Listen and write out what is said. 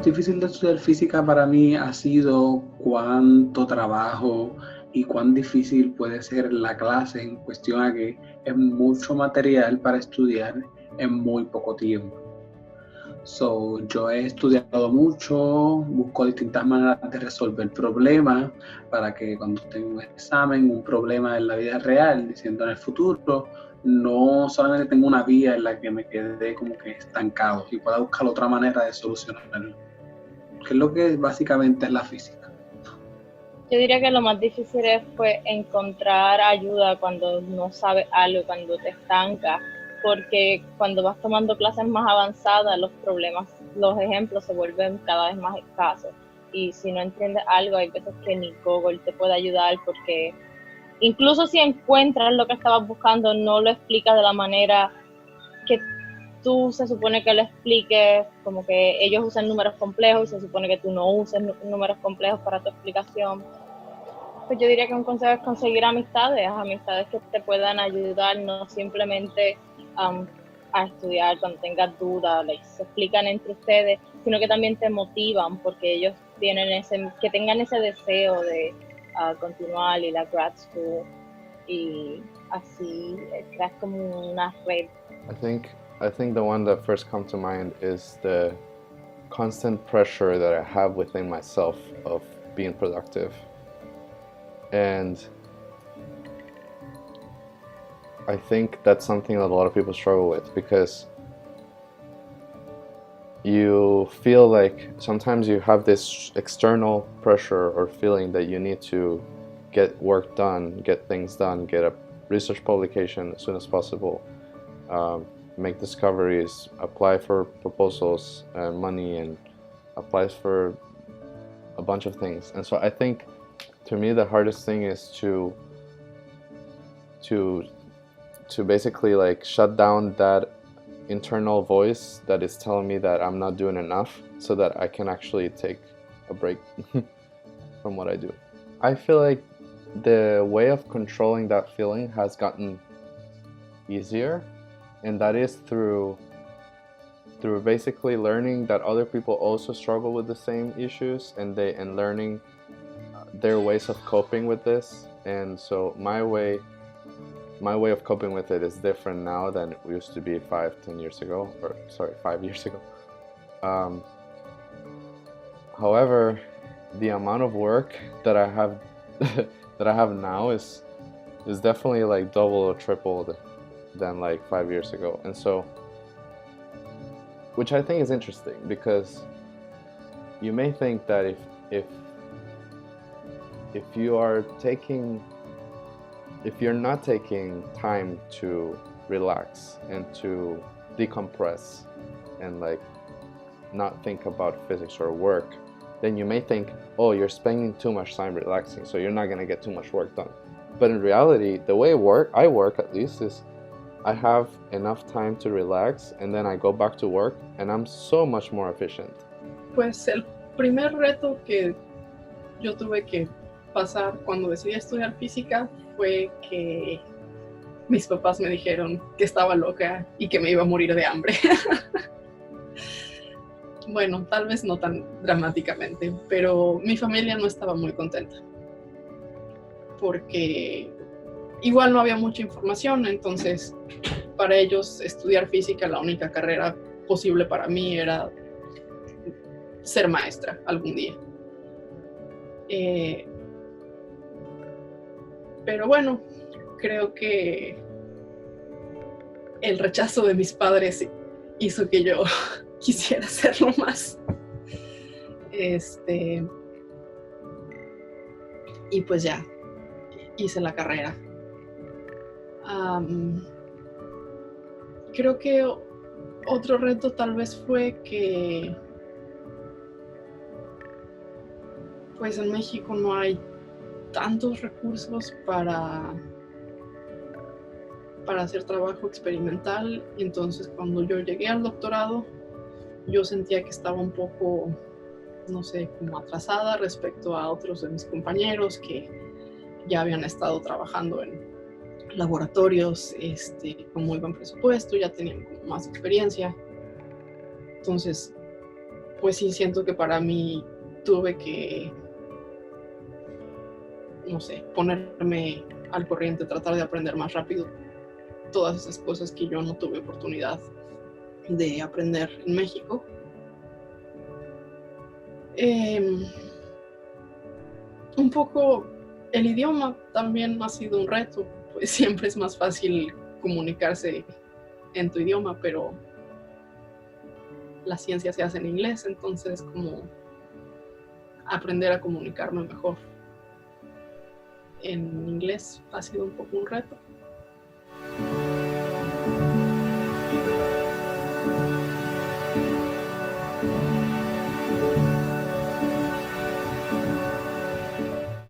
Difícil de estudiar física para mí ha sido cuánto trabajo y cuán difícil puede ser la clase en cuestión a que es mucho material para estudiar en muy poco tiempo. So, yo he estudiado mucho, busco distintas maneras de resolver problemas para que cuando tenga un examen, un problema en la vida real, diciendo en el futuro, no solamente tengo una vía en la que me quede como que estancado y pueda buscar otra manera de solucionarlo, que es lo que básicamente es la física. Yo diría que lo más difícil fue encontrar ayuda cuando no sabes algo, cuando te estancas, porque cuando vas tomando clases más avanzadas, los problemas, los ejemplos se vuelven cada vez más escasos. Y si no entiendes algo, hay veces que ni Google te puede ayudar porque incluso si encuentras lo que estabas buscando, no lo explicas de la manera que tú se supone que lo expliques, como que ellos usan números complejos y se supone que tú no uses números complejos para tu explicación. Pues yo diría que un consejo es conseguir amistades que te puedan ayudar, no simplemente a estudiar cuando tengas dudas, se explican entre ustedes, sino que también te motivan porque ellos tienen que tengan ese deseo de continuar y la grad school y así creas como una red. I think I think the one that first comes to mind is the constant pressure that I have within myself of being productive. And I think that's something that a lot of people struggle with because you feel like sometimes you have this external pressure or feeling that you need to get work done, get things done, get a research publication as soon as possible, make discoveries, apply for proposals and money, and applies for a bunch of things. And so I think to me the hardest thing is to basically like shut down that internal voice that is telling me that I'm not doing enough so that I can actually take a break from what I do. I feel like the way of controlling that feeling has gotten easier, and that is through basically learning that other people also struggle with the same issues and learning their ways of coping with this. And so my way of coping with it is different now than it used to be 5 years ago. However, the amount of work that I have that I have now is definitely like double or tripled than like 5 years ago. And so, which I think is interesting, because you may think that if you're not taking time to relax and to decompress and like not think about physics or work, then you may think, oh, you're spending too much time relaxing, so you're not going to get too much work done. But in reality, the way I work at least, is I have enough time to relax and then I go back to work and I'm so much more efficient. Pues el primer reto que yo tuve que pasar cuando decidí estudiar física fue que mis papás me dijeron que estaba loca y que me iba a morir de hambre. Bueno, tal vez no tan dramáticamente, pero mi familia no estaba muy contenta porque igual no había mucha información, entonces para ellos estudiar física, la única carrera posible para mí era ser maestra algún día. Pero bueno, creo que el rechazo de mis padres hizo que yo quisiera hacerlo más. Y pues ya, hice la carrera. Creo que otro reto tal vez fue que pues en México no hay tantos recursos para hacer trabajo experimental. Entonces cuando yo llegué al doctorado, yo sentía que estaba un poco, no sé, como atrasada respecto a otros de mis compañeros que ya habían estado trabajando en laboratorios con muy buen presupuesto, ya tenían como más experiencia. Entonces pues sí siento que para mí tuve que, no sé, ponerme al corriente, tratar de aprender más rápido todas esas cosas que yo no tuve oportunidad de aprender en México. Un poco el idioma también ha sido un reto, pues siempre es más fácil comunicarse en tu idioma, pero la ciencia se hace en inglés, entonces como aprender a comunicarme mejor en inglés ha sido un poco un reto.